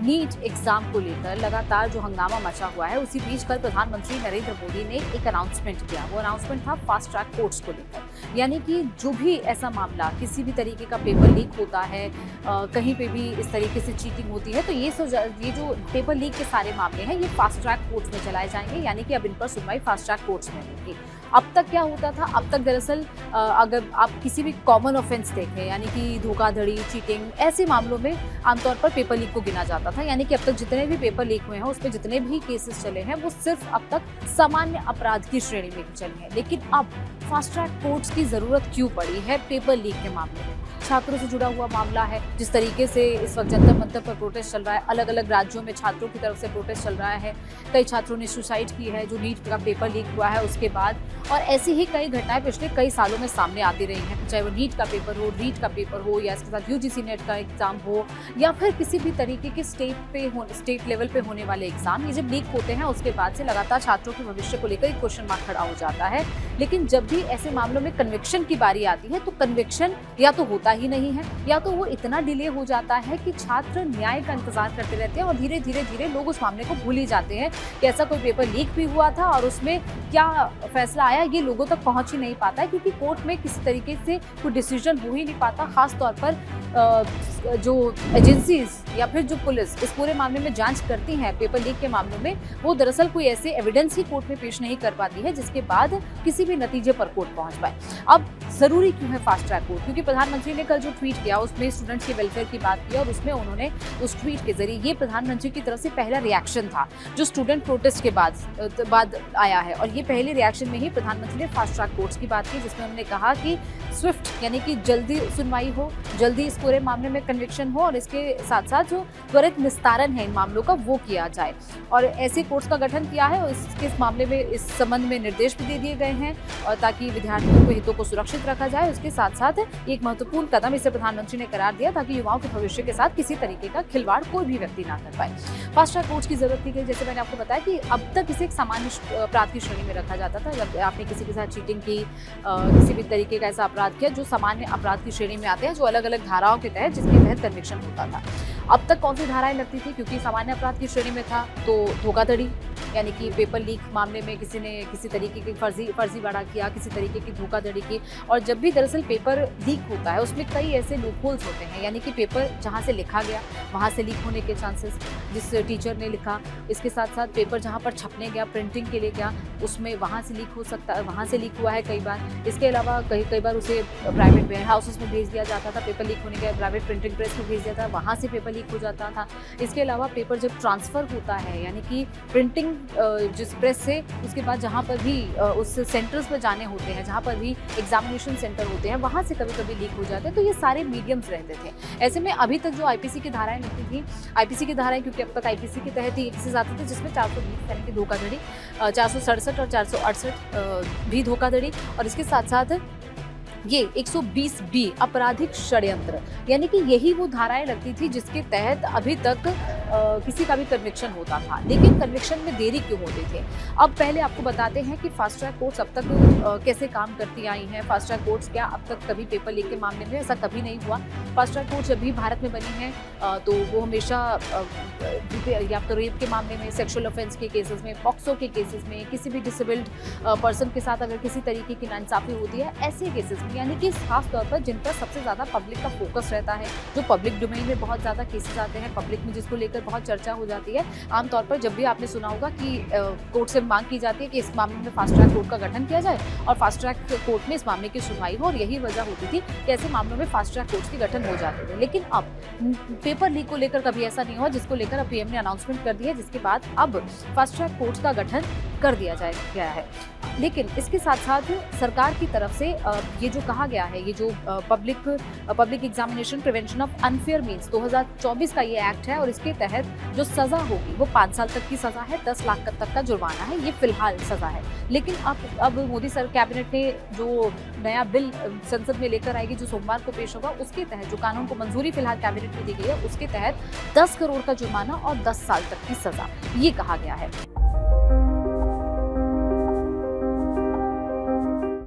NEET exam को लेकर लगातार जो हंगामा मचा हुआ है, उसी बीच कल प्रधानमंत्री नरेंद्र मोदी ने एक अनाउंसमेंट किया। वो अनाउंसमेंट था फास्ट ट्रैक कोर्ट्स को लेकर, यानी कि जो भी ऐसा मामला, किसी भी तरीके का पेपर लीक होता है, कहीं पे भी इस तरीके से चीटिंग होती है, तो ये जो पेपर लीक के सारे मामले हैं, ये फास्ट ट्रैक कोर्ट्स में चलाए जाएंगे, यानी कि अब इन पर सुनवाई फास्ट ट्रैक कोर्ट्स में होगी। अब तक क्या होता था? अब तक दरअसल अगर आप किसी भी कॉमन ऑफेंस देखें, यानी कि धोखाधड़ी, चीटिंग, ऐसे मामलों में आमतौर पर पेपर लीक को गिना जाता था। यानी कि अब तक जितने भी पेपर लीक हुए हैं, उसमें जितने भी केसेस चले हैं, वो सिर्फ अब तक सामान्य अपराध की श्रेणी में ही चले हैं। लेकिन अब फास्ट ट्रैक कोर्ट्स की जरूरत क्यों पड़ी है पेपर लीक के मामले में? छात्रों से जुड़ा हुआ मामला है। जिस तरीके से इस वक्त जंतर मंतर पर प्रोटेस्ट चल रहा है, अलग अलग राज्यों में छात्रों की तरफ से प्रोटेस्ट चल रहा है, कई छात्रों ने सुसाइड की है जो नीट का पेपर लीक हुआ है उसके बाद, और ऐसी ही कई घटनाएं पिछले कई सालों में सामने आती रही हैं, चाहे वो नीट का पेपर हो, रीट का पेपर हो, या इसके साथ यूजीसी नेट का एग्जाम हो, या फिर किसी भी तरीके के स्टेट लेवल पे होने वाले एग्जाम। ये जब लीक होते हैं उसके बाद से लगातार छात्रों के भविष्य को लेकर एक क्वेश्चन मार्क खड़ा हो जाता है। लेकिन जब भी ऐसे मामलों में कन्विक्शन की बारी आती है, तो कन्विक्शन या तो होता ही नहीं है, या तो वो इतना डिले हो जाता है कि छात्र न्याय का इंतजार करते रहते हैं, और धीरे धीरे लोग उस मामले को भूल ही जाते हैं कि ऐसा कोई पेपर लीक भी हुआ था और उसमें क्या फैसला आया, ये लोगों तक पहुंच ही नहीं पाता है, क्योंकि कोर्ट में किसी तरीके से कोई डिसीजन हो ही नहीं पाता। खास तौर पर जो एजेंसीज या फिर जो पुलिस इस पूरे मामले में जांच करती हैं पेपर लीक के मामलों में, वो दरअसल कोई ऐसे एविडेंस ही कोर्ट में पेश नहीं कर पाती है जिसके बाद किसी भी नतीजे पर कोर्ट पहुंच पाए। अब जरूरी क्यों है फास्ट ट्रैक कोर्ट? क्योंकि प्रधानमंत्री ने कल जो ट्वीट किया उसमें स्टूडेंट्स के वेलफेयर की बात की, और उसमें उन्होंने उस ट्वीट के जरिए, ये प्रधानमंत्री की तरफ से पहला रिएक्शन था जो स्टूडेंट प्रोटेस्ट के बाद आया है, और ये पहले रिएक्शन में ही प्रधानमंत्री ने फास्ट ट्रैक कोर्ट्स की बात की, जिसमें उन्होंने कहा कि स्विफ्ट यानी कि जल्दी सुनवाई हो, जल्दी इस पूरे मामले में कन्विक्शन हो, और इसके साथ साथ जो त्वरित निस्तारण है इन मामलों का वो किया जाए। और ऐसे कोर्ट्स का गठन किया है, और इस मामले में इस संबंध में निर्देश भी दे दिए गए हैं, और ताकि विद्यार्थियों के हितों को सुरक्षित रखा जाए। उसके साथ साथ एक महत्वपूर्ण कदम इसे प्रधानमंत्री ने करार दिया ताकि युवाओं के भविष्य के साथ किसी तरीके का खिलवाड़ कोई भी व्यक्ति ना कर पाए। फास्ट ट्रैक कोर्ट्स की जरूरत थी, जैसे मैंने आपको बताया कि अब तक इसे एक सामान्य अपराध की श्रेणी में रखा जाता था। जब आपने किसी के साथ चीटिंग की, किसी भी तरीके का ऐसा अपराध किया जो सामान्य अपराध की श्रेणी में आते हैं, जो अलग अलग धाराओं के तहत, जिसके तहत कन्विक्शन होता था। अब तक कौन सी धाराएं लगती थी? क्योंकि सामान्य अपराध की श्रेणी में था तो धोखाधड़ी, यानी कि पेपर लीक मामले में किसी ने किसी तरीके की फर्जीवाड़ा किया, किसी तरीके की धोखाधड़ी की। और जब भी दरअसल पेपर लीक होता है उसमें कई ऐसे लूपहोल्स होते हैं, यानी कि पेपर जहां से लिखा गया वहां से लीक होने के चांसेस, जिस टीचर ने लिखा, इसके साथ साथ पेपर जहां पर छपने गया, प्रिंटिंग के लिए गया, उसमें वहां से लीक हो सकता है, वहां से लीक हुआ है कई बार। इसके अलावा कई बार उसे प्राइवेट वेयर हाउसेस में भेज दिया जाता था, पेपर लीक होने के प्राइवेट प्रिंटिंग प्रेस में भेज दिया था, वहां से पेपर लीक हो जाता था। इसके अलावा पेपर जब ट्रांसफर होता है, यानी कि प्रिंटिंग जिस प्रेस से उसके बाद जहाँ पर भी उस सेंटर्स पर जाने होते हैं, जहाँ पर भी एग्जामिनेशन सेंटर होते हैं, वहाँ से कभी कभी लीक हो जाते हैं। तो ये सारे मीडियम्स रहते थे। ऐसे में अभी तक जो आईपीसी की धाराएं लगती थी, आईपीसी की धाराएं, क्योंकि अब तक आईपीसी के तहत ही केसेस आते थे जिसमें 420 यानी कि धोखाधड़ी, 467 और 468 भी धोखाधड़ी, और इसके साथ साथ ये 120B आपराधिक षड्यंत्र, यानी कि यही वो धाराएं लगती थी जिसके तहत अभी तक किसी का भी कन्विक्शन होता था। लेकिन कन्विक्शन में देरी क्यों होती थी? अब पहले आपको बताते हैं कि फास्ट ट्रैक कोर्ट्स अब तक कैसे काम करती आई हैं। फास्ट ट्रैक कोर्ट्स क्या अब तक कभी पेपर लीक के मामले में ऐसा कभी नहीं हुआ। फास्ट ट्रैक कोर्ट्स जब भी भारत में बनी हैं तो वो हमेशा या तो रेप के मामले में, सेक्सुअल ऑफेंस के केसेस में, पॉक्सो के केसेस में, किसी भी डिसेबल्ड पर्सन के साथ अगर किसी तरीके की नाइंसाफी होती है, ऐसे केसेस में, यानी कि खास तौर पर जिन पर सबसे ज़्यादा पब्लिक का फोकस रहता है, जो पब्लिक डोमेन में बहुत ज़्यादा केसेस आते हैं, पब्लिक में जिसको लेकर बहुत चर्चा हो जाती है। आमतौर पर जब भी आपने सुना होगा कि कोर्ट से मांग की जाती है कि इस मामले में फास्ट ट्रैक कोर्ट का गठन किया जाए और फास्ट ट्रैक कोर्ट में इस मामले की सुनवाई हो, और यही वजह होती थी कि ऐसे मामलों में फास्ट ट्रैक कोर्ट के गठन हो जाते थे। लेकिन अब पेपर लीक को लेकर कभी ऐसा नहीं हुआ, जिसको लेकर अब पीएम ने अनाउंसमेंट कर दी है, जिसके बाद अब फास्ट ट्रैक कोर्ट का गठन कर दिया गया है। लेकिन इसके साथ साथ सरकार की तरफ से ये जो कहा गया है, ये जो public examination prevention of unfair means 2024 का ये एक्ट है, और इसके तहत जो सजा होगी वो 5 साल तक की सजा है, 10 लाख तक का जुर्माना है। ये फिलहाल सजा है। लेकिन अब मोदी कैबिनेट ने जो नया बिल संसद में लेकर आएगी, जो सोमवार को पेश होगा, उसके तहत जो कानून को मंजूरी फिलहाल कैबिनेट में दी गई है, उसके तहत 10 करोड़ का जुर्माना और 10 साल तक की सजा, ये कहा गया है।